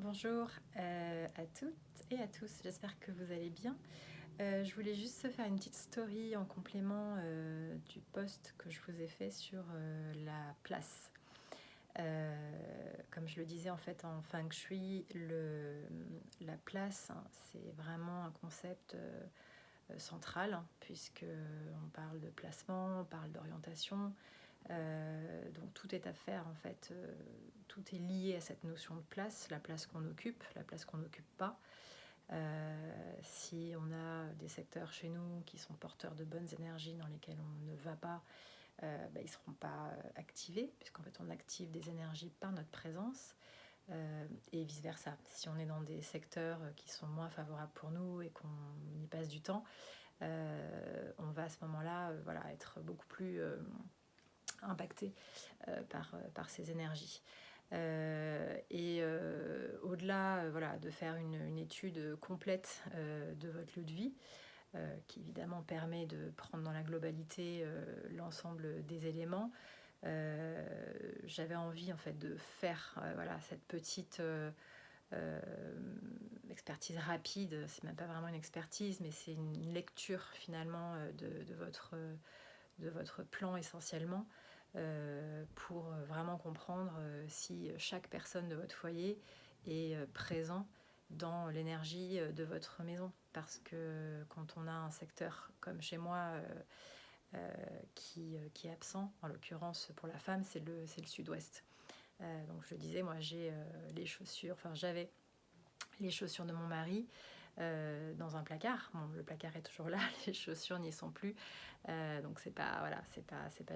Bonjour à toutes et à tous, j'espère que vous allez bien. Je voulais juste faire une petite story en complément du post que je vous ai fait sur la place. Comme je le disais en fait en Feng Shui, la place, hein, c'est vraiment un concept central, hein, puisque on parle de placement, on parle d'orientation. Donc tout est à faire en fait, tout est lié à cette notion de place, la place qu'on occupe, la place qu'on n'occupe pas. Si on a des secteurs chez nous qui sont porteurs de bonnes énergies dans lesquels on ne va pas, ils ne seront pas activés, puisqu'en fait on active des énergies par notre présence, et vice versa. Si on est dans des secteurs qui sont moins favorables pour nous et qu'on y passe du temps, on va à ce moment-là être beaucoup plus impacté par ces énergies. Au-delà de faire une étude complète de votre lieu de vie, qui évidemment permet de prendre dans la globalité l'ensemble des éléments, j'avais envie en fait de faire cette petite expertise rapide. C'est même pas vraiment une expertise, mais c'est une lecture finalement de votre plan essentiellement, pour vraiment comprendre si chaque personne de votre foyer est présent dans l'énergie de votre maison. Parce que quand on a un secteur comme chez moi qui est absent, en l'occurrence pour la femme, c'est le sud-ouest. Donc je le disais, moi j'avais les chaussures de mon mari dans un placard. Bon, le placard est toujours là, les chaussures n'y sont plus. Donc c'est pas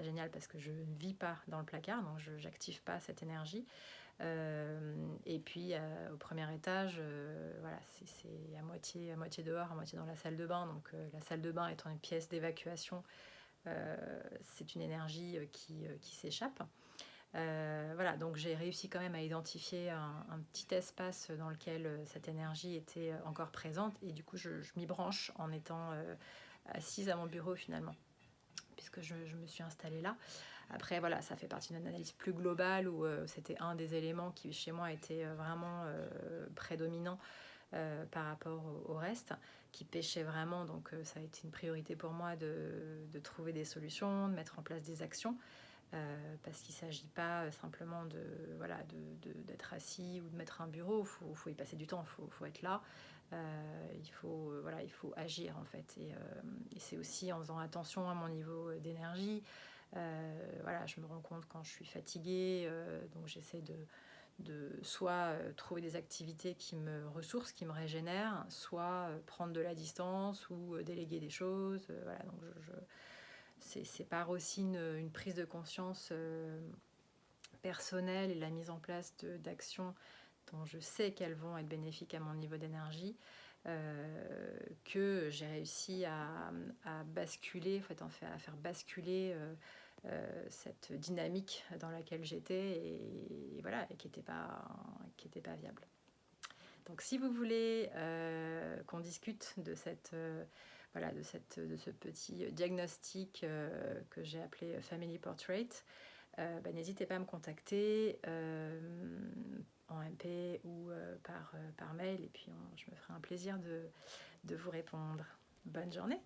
génial parce que je ne vis pas dans le placard, donc je n'active pas cette énergie. Et puis au premier étage, c'est à moitié dehors, à moitié dans la salle de bain. Donc la salle de bain étant une pièce d'évacuation, c'est une énergie qui s'échappe. Donc j'ai réussi quand même à identifier un petit espace dans lequel cette énergie était encore présente, et du coup je m'y branche en étant assise à mon bureau finalement, puisque je me suis installée là. Après ça fait partie d'une analyse plus globale où c'était un des éléments qui chez moi était vraiment prédominant par rapport au reste, qui pêchait vraiment. Donc ça a été une priorité pour moi de trouver des solutions, de mettre en place des actions. Parce qu'il ne s'agit pas simplement d'être assis ou de mettre un bureau. Il faut y passer du temps, il faut être là. Il faut agir en fait. Et c'est aussi en faisant attention à mon niveau d'énergie. Je me rends compte quand je suis fatiguée, donc j'essaie de soit trouver des activités qui me ressourcent, qui me régénèrent, soit prendre de la distance ou déléguer des choses. Donc c'est par aussi une prise de conscience personnelle et la mise en place d'actions dont je sais qu'elles vont être bénéfiques à mon niveau d'énergie, que j'ai réussi à basculer, à faire basculer cette dynamique dans laquelle j'étais, et qui n'était pas viable. Donc si vous voulez qu'on discute de ce petit diagnostic que j'ai appelé Family Portrait, n'hésitez pas à me contacter en MP ou par mail, et puis je me ferai un plaisir de vous répondre. Bonne journée!